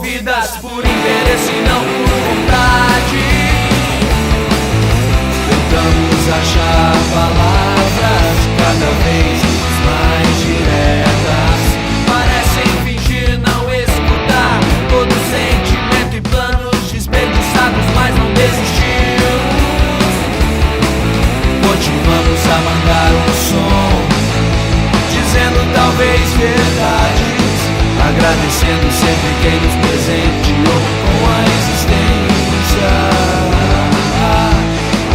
movidas por interesse e não por vontade. Tentamos achar palavras cada vez mais diretas. Parecem fingir não escutar todo sentimento e planos desperdiçados, mas não desistimos. Continuamos a mandar um som, dizendo talvez verdades, agradecendo sempre quem nos presenteou com a existência.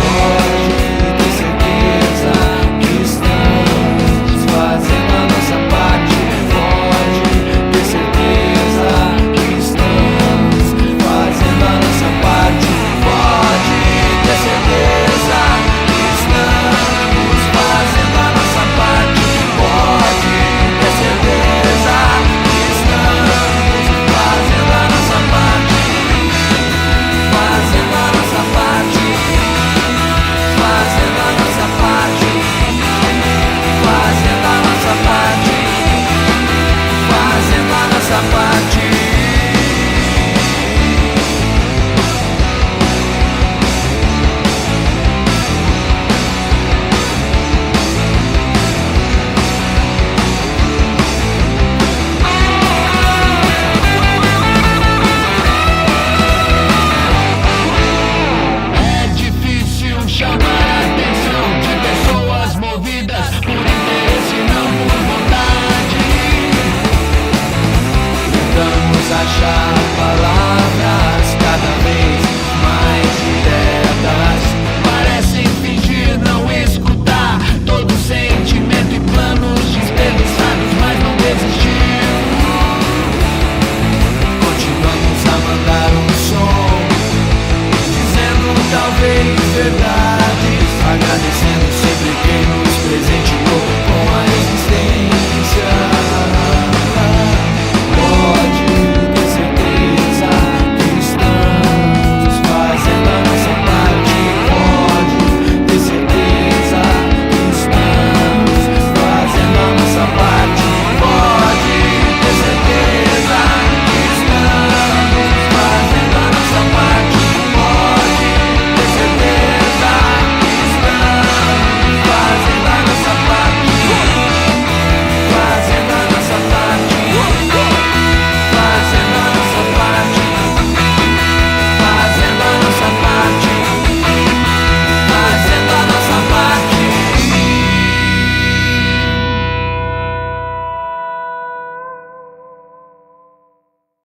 Pode ter certeza que estamos fazendo a nossa parte. Pode ter certeza que estamos fazendo a nossa parte. Pode ter certeza que estamos fazendo a nossa parte. Pode ter certeza que estamos fazendo a nossa parte. Fazendo a nossa parte. Fazendo a nossa parte. Fazendo a nossa parte. Fazendo a nossa parte. É difícil chamar a atenção de pessoas movidas por interesse e não por vontade. Tentamos achar palavras